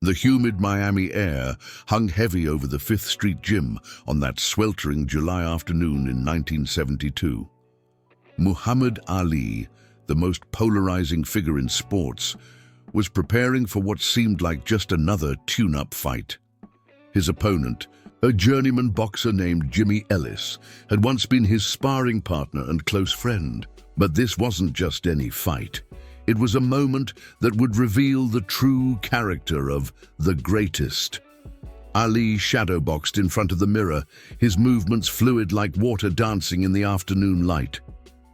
The humid Miami air hung heavy over the Fifth Street gym on that sweltering July afternoon in 1972. Muhammad Ali, the most polarizing figure in sports, was preparing for what seemed like just another tune-up fight. His opponent, a journeyman boxer named Jimmy Ellis, had once been his sparring partner and close friend. But this wasn't just any fight. It was a moment that would reveal the true character of the greatest. Ali shadowboxed in front of the mirror, his movements fluid like water dancing in the afternoon light.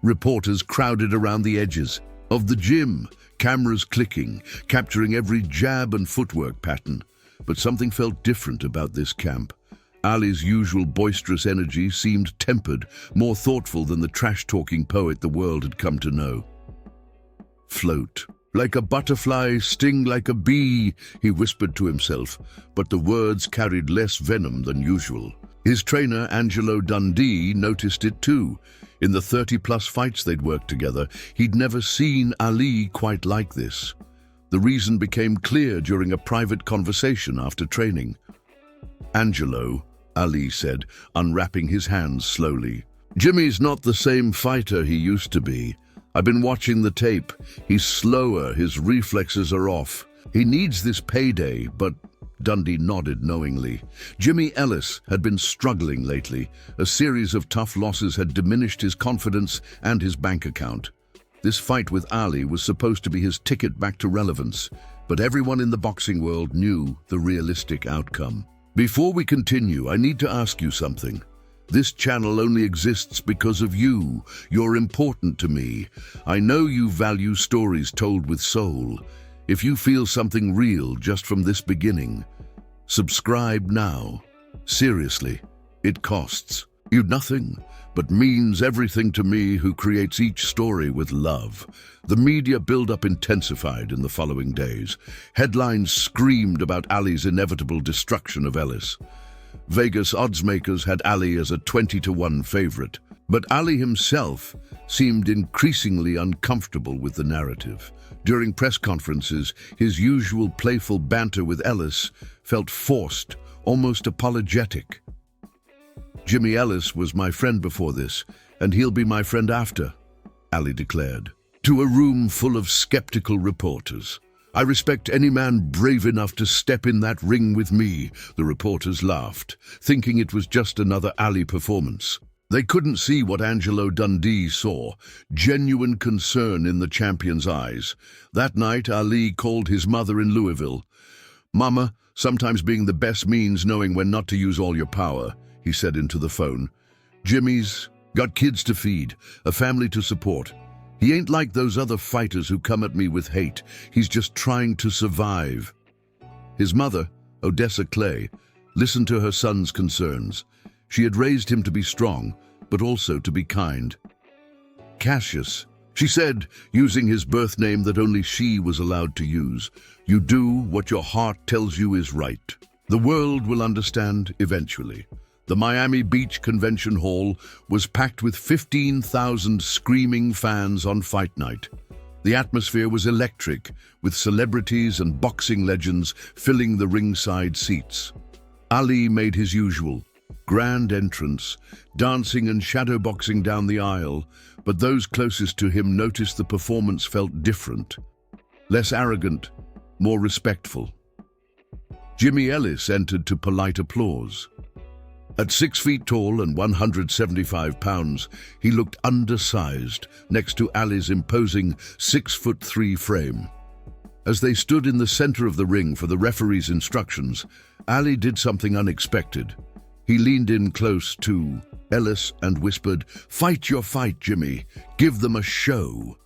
Reporters crowded around the edges of the gym, cameras clicking, capturing every jab and footwork pattern. But something felt different about this camp. Ali's usual boisterous energy seemed tempered, more thoughtful than the trash-talking poet the world had come to know. "Float like a butterfly, sting like a bee," he whispered to himself, but the words carried less venom than usual. His trainer, Angelo Dundee, noticed it too. In the 30-plus fights they'd worked together, he'd never seen Ali quite like this. The reason became clear during a private conversation after training. "Angelo," Ali said, unwrapping his hands slowly. "Jimmy's not the same fighter he used to be. I've been watching the tape. He's slower, his reflexes are off. He needs this payday, but..." Dundee nodded knowingly. Jimmy Ellis had been struggling lately. A series of tough losses had diminished his confidence and his bank account. This fight with Ali was supposed to be his ticket back to relevance, but everyone in the boxing world knew the realistic outcome. "Before we continue, I need to ask you something. This channel only exists because of you. You're important to me. I know you value stories told with soul. If you feel something real just from this beginning, subscribe now. Seriously, it costs you nothing, but means everything to me who creates each story with love." The media build-up intensified in the following days. Headlines screamed about Ali's inevitable destruction of Ellis. Vegas oddsmakers had Ali as a 20-to-1 favorite, but Ali himself seemed increasingly uncomfortable with the narrative. During press conferences, his usual playful banter with Ellis felt forced, almost apologetic. "Jimmy Ellis was my friend before this, and he'll be my friend after," Ali declared, to a room full of skeptical reporters. "I respect any man brave enough to step in that ring with me," the reporters laughed, thinking it was just another Ali performance. They couldn't see what Angelo Dundee saw, genuine concern in the champion's eyes. That night, Ali called his mother in Louisville. "Mama, sometimes being the best means knowing when not to use all your power," he said into the phone. "Jimmy's got kids to feed, a family to support. He ain't like those other fighters who come at me with hate. He's just trying to survive." His mother, Odessa Clay, listened to her son's concerns. She had raised him to be strong, but also to be kind. "Cassius," she said, using his birth name that only she was allowed to use, "you do what your heart tells you is right. The world will understand eventually." The Miami Beach Convention Hall was packed with 15,000 screaming fans on fight night. The atmosphere was electric, with celebrities and boxing legends filling the ringside seats. Ali made his usual grand entrance, dancing and shadowboxing down the aisle, but those closest to him noticed the performance felt different. Less arrogant, more respectful. Jimmy Ellis entered to polite applause. At 6 feet tall and 175 pounds, he looked undersized next to Ali's imposing 6'3" frame. As they stood in the center of the ring for the referee's instructions, Ali did something unexpected. He leaned in close to Ellis and whispered, "Fight your fight, Jimmy. Give them a show."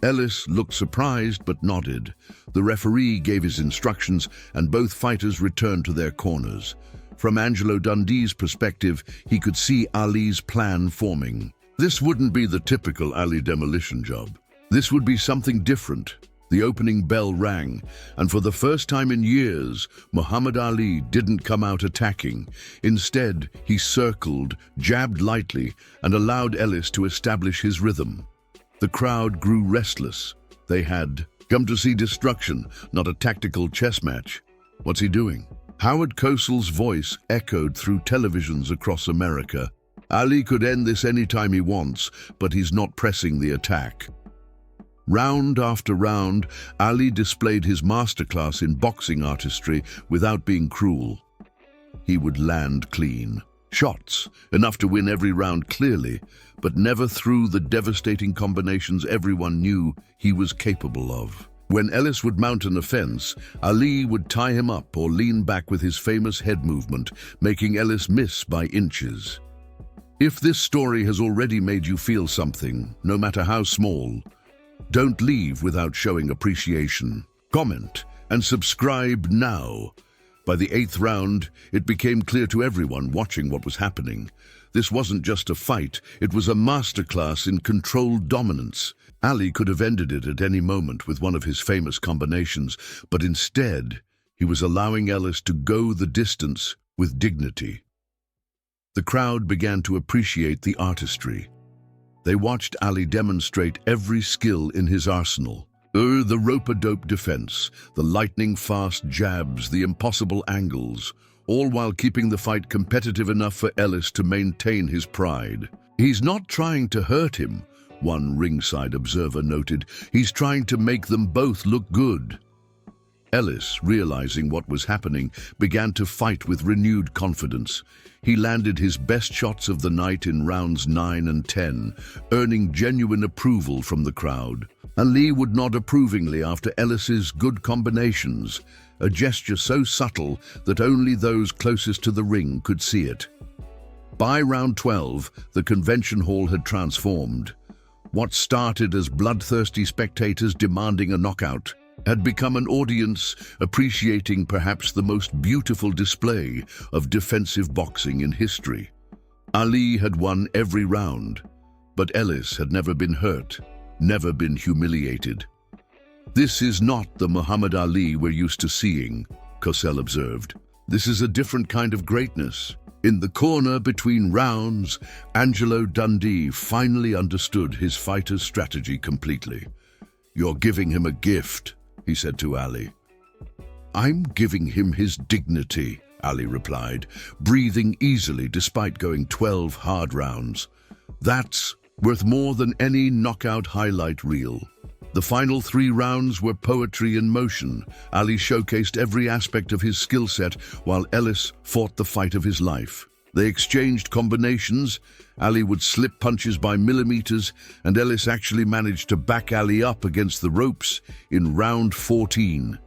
Ellis looked surprised but nodded. The referee gave his instructions and both fighters returned to their corners. From Angelo Dundee's perspective, he could see Ali's plan forming. This wouldn't be the typical Ali demolition job. This would be something different. The opening bell rang, and for the first time in years, Muhammad Ali didn't come out attacking. Instead, he circled, jabbed lightly, and allowed Ellis to establish his rhythm. The crowd grew restless. They had come to see destruction, not a tactical chess match. What's he doing? Howard Cosell's voice echoed through televisions across America. Ali could end this anytime he wants, but he's not pressing the attack. Round after round, Ali displayed his masterclass in boxing artistry without being cruel. He would land clean. Shots, enough to win every round clearly, but never through the devastating combinations everyone knew he was capable of. When Ellis would mount an offense, Ali would tie him up or lean back with his famous head movement, making Ellis miss by inches. If this story has already made you feel something, no matter how small, don't leave without showing appreciation. Comment and subscribe now. By the 8th round, it became clear to everyone watching what was happening. This wasn't just a fight, it was a masterclass in controlled dominance. Ali could have ended it at any moment with one of his famous combinations, but instead, he was allowing Ellis to go the distance with dignity. The crowd began to appreciate the artistry. They watched Ali demonstrate every skill in his arsenal. The rope-a-dope defense, the lightning-fast jabs, the impossible angles, all while keeping the fight competitive enough for Ellis to maintain his pride. He's not trying to hurt him, one ringside observer noted. He's trying to make them both look good. Ellis, realizing what was happening, began to fight with renewed confidence. He landed his best shots of the night in rounds 9 and 10, earning genuine approval from the crowd. Ali would nod approvingly after Ellis's good combinations, a gesture so subtle that only those closest to the ring could see it. By round 12, the convention hall had transformed. What started as bloodthirsty spectators demanding a knockout had become an audience appreciating perhaps the most beautiful display of defensive boxing in history. Ali had won every round, but Ellis had never been hurt, never been humiliated. "This is not the Muhammad Ali we're used to seeing," Cosell observed. "This is a different kind of greatness." In the corner between rounds, Angelo Dundee finally understood his fighter's strategy completely. "You're giving him a gift," he said to Ali. "I'm giving him his dignity," Ali replied, breathing easily despite going 12 hard rounds. "That's worth more than any knockout highlight reel." The final 3 rounds were poetry in motion. Ali showcased every aspect of his skill set while Ellis fought the fight of his life. They exchanged combinations. Ali would slip punches by millimeters, and Ellis actually managed to back Ali up against the ropes in round 14,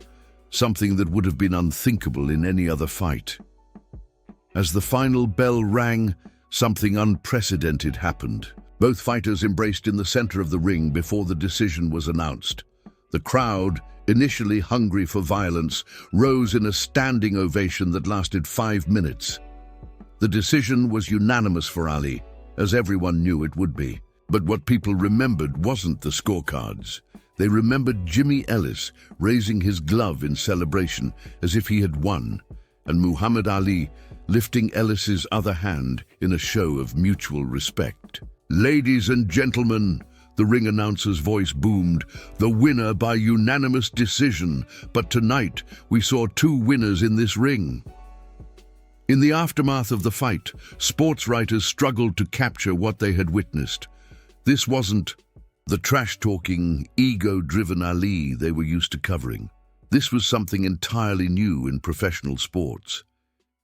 something that would have been unthinkable in any other fight. As the final bell rang, something unprecedented happened. Both fighters embraced in the center of the ring before the decision was announced. The crowd, initially hungry for violence, rose in a standing ovation that lasted 5 minutes. The decision was unanimous for Ali, as everyone knew it would be. But what people remembered wasn't the scorecards. They remembered Jimmy Ellis raising his glove in celebration as if he had won, and Muhammad Ali lifting Ellis's other hand in a show of mutual respect. "Ladies and gentlemen," the ring announcer's voice boomed, "the winner by unanimous decision. But tonight, we saw 2 winners in this ring." In the aftermath of the fight, sports writers struggled to capture what they had witnessed. This wasn't the trash-talking, ego-driven Ali they were used to covering. This was something entirely new in professional sports.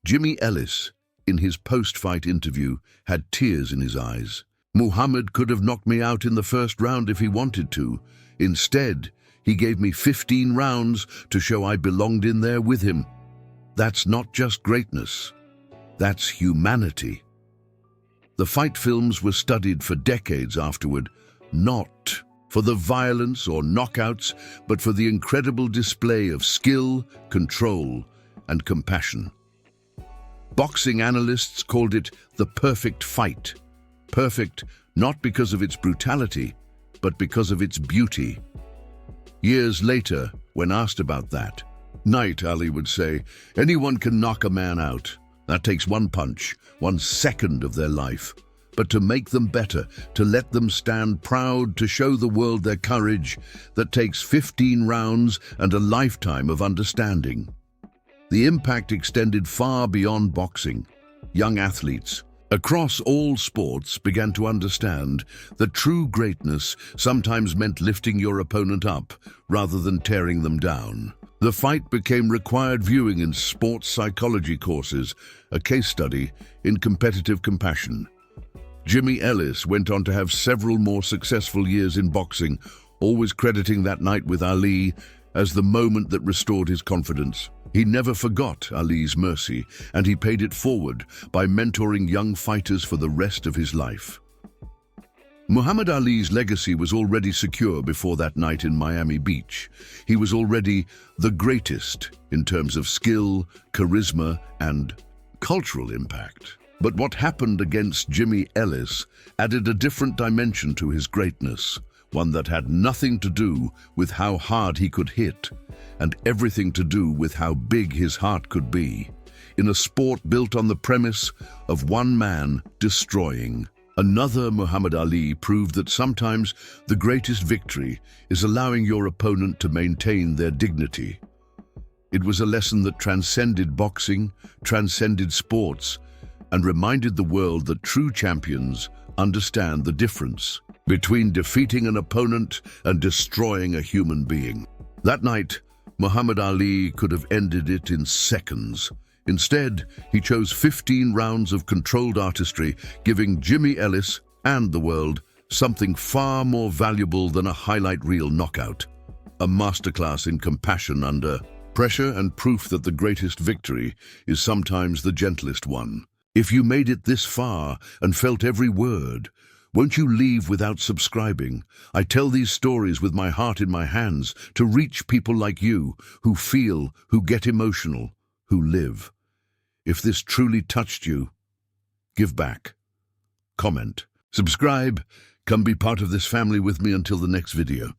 Jimmy Ellis, in his post-fight interview, had tears in his eyes. "Muhammad could have knocked me out in the first round if he wanted to. Instead, he gave me 15 rounds to show I belonged in there with him. That's not just greatness. That's humanity." The fight films were studied for decades afterward, not for the violence or knockouts, but for the incredible display of skill, control, and compassion. Boxing analysts called it the perfect fight. Perfect not because of its brutality, but because of its beauty. Years later, when asked about that night, Ali would say, "Anyone can knock a man out. That takes 1 punch, 1 second of their life. But to make them better, to let them stand proud, to show the world their courage, that takes 15 rounds and a lifetime of understanding." The impact extended far beyond boxing. Young athletes across all sports began to understand that true greatness sometimes meant lifting your opponent up rather than tearing them down. The fight became required viewing in sports psychology courses, a case study in competitive compassion. Jimmy Ellis went on to have several more successful years in boxing, always crediting that night with Ali as the moment that restored his confidence. He never forgot Ali's mercy, and he paid it forward by mentoring young fighters for the rest of his life. Muhammad Ali's legacy was already secure before that night in Miami Beach. He was already the greatest in terms of skill, charisma, and cultural impact. But what happened against Jimmy Ellis added a different dimension to his greatness, one that had nothing to do with how hard he could hit, and everything to do with how big his heart could be. In a sport built on the premise of one man destroying another, Muhammad Ali proved that sometimes the greatest victory is allowing your opponent to maintain their dignity. It was a lesson that transcended boxing, transcended sports, and reminded the world that true champions understand the difference between defeating an opponent and destroying a human being. That night, Muhammad Ali could have ended it in seconds. Instead, he chose 15 rounds of controlled artistry, giving Jimmy Ellis and the world something far more valuable than a highlight reel knockout. A masterclass in compassion under pressure and proof that the greatest victory is sometimes the gentlest one. If you made it this far and felt every word, won't you leave without subscribing? I tell these stories with my heart in my hands to reach people like you who feel, who get emotional, who live. If this truly touched you, give back, comment, subscribe, come be part of this family with me until the next video.